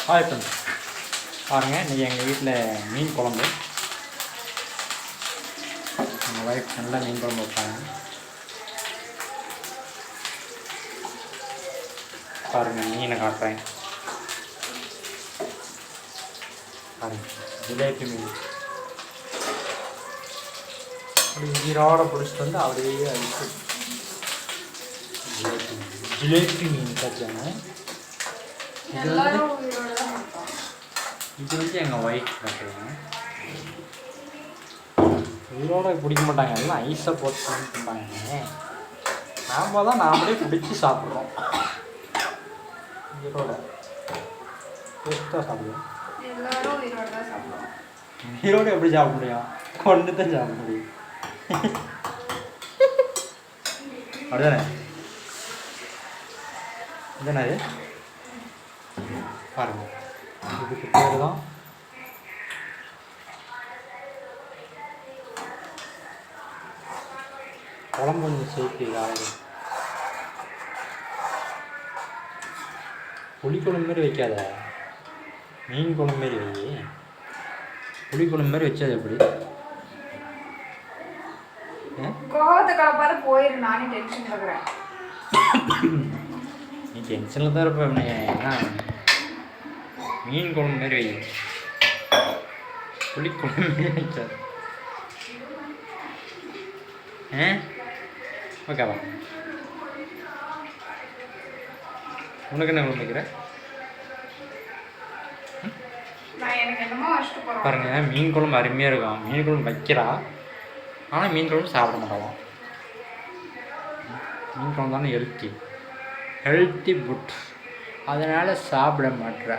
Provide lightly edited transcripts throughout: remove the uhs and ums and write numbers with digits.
Hi friends, பாருங்கள் இன்றைக்கி எங்கள் வீட்டில் மீன் குழம்பு. எங்கள் ஒய்ஃப் நல்லா மீன் குழம்பு வைப்பாங்க. பாருங்கள் மீனை காட்டுறேன். பாருங்கள் ஜிலேபி மீன் அப்படி உயிரோட பிடிச்சிட்டு வந்து அப்படியே அடிச்சு ஜிலேபி மீன் காய்ச்சாங்க. இது வந்து எங்கள் ஒய்ஃப் காட்டுவாங்க. உயிரோட பிடிக்க மாட்டாங்க, எல்லாம் ஐஸை போட்டு சாப்பிட்டுப்பாங்க. நாமளே பிடிச்சி சாப்பிட்றோம். உயிரோட டேஸ்ட்டாக சாப்பிடுவோம். உயிரோடு எப்படி சாப்பிட முடியும்? கொண்டு தான் சாப்பிட முடியும். அப்படிதானே? இதுதானே அது? பாருங்கள், இதுக்கு பேர் தான் குழம்பு சேர்த்து ஆயிடும். புளிக்குழம்பு மாரி வைக்காத, மீன் குழம்பு மாரி வை. புளிக்குழம்பு மாரி வச்சது எப்படி? கோவத்தை கலப்பாத போயிரு, நானே டென்ஷன் இருக்கிறேன். நீ டென்ஷனில் தான் இருப்ப. என்ன மீன் குழம்பு மாரி வை, புளிக்குழம்பு மாரி வைக்காது. ஓகேவா? உனக்கு என்ன குழம்பு வைக்கிற? பாருங்க, மீன் குழம்பு அருமையாக இருக்கும். மீன் குழம்பு வைக்கிறா, ஆனால் மீன் குழம்பு சாப்பிட மாட்டான். மீன் குழம்பு தானே ஹெல்த்தி ஃபுட், அதனால் சாப்பிட மாட்டேற.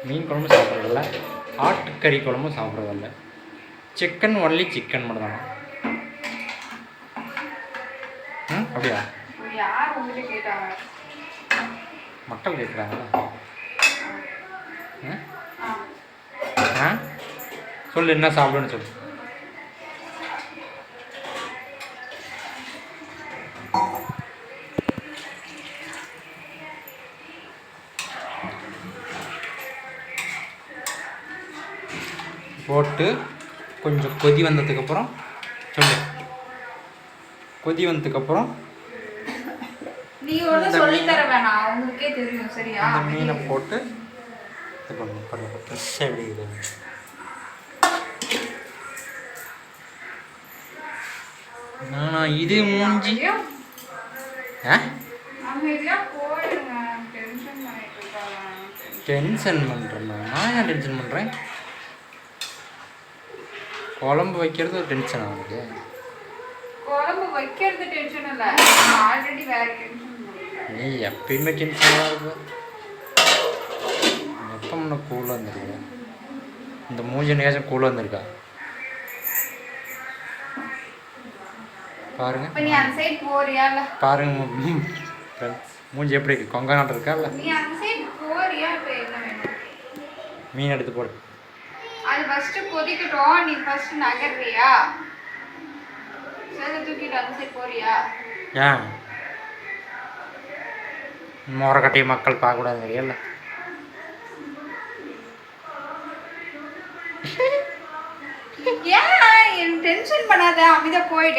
மீன் குழம்பு சாப்பிட்றதில்ல, ஆட்டுக்கறி குழம்பும் சாப்பிட்றதில்ல. சிக்கன் ஒன்லி சிக்கன் மட்டும் தானே. அப்படியா? மக்கள் கேட்குறாங்களா? சொல்லு, என்ன சாப்பிடுன்னு சொல்லு. போட்டு கொஞ்சம் கொதி வந்ததுக்கப்புறம் சொல்லு. கொதி வந்ததுக்கப்புறம் இந்த மீனை போட்டு இது மூஞ்சி டென்ஷன் பண்ணுறேன். நான் ஏன் டென்ஷன் பண்ணுறேன்? குழம்பு வைக்கிறது ஒரு டென்ஷன் ஆகுது. குழம்பு வைக்கிறது டென்ஷன் இல்லை, ஆல்ரெடி வேற டென்ஷன். நீ எப்பயுமே டென்ஷனாக இருக்கு. எப்போ முன்ன கூலாக இருந்திருக்க? இந்த மூஞ்சி நேசம் கூலாக இருந்திருக்கா? பாருங்க பாருங்க மூஞ்சி எப்படி இருக்கு? கொங்க நாட்டம் இருக்கா? இல்லை மீன் எடுத்து போடு. அது ஃபர்ஸ்ட் கொதிக்கட்டும், நீ ஃபர்ஸ்ட் நகர்றியா? சரி, தூக்கிட்டு அந்த சைடு போறியா? ஏன் மோரக்கட்டையை மக்கள் பார்க்கக்கூடாது இல்ல? ஏன் டென்ஷன் பண்ணாத, அமைதியா போயிடு.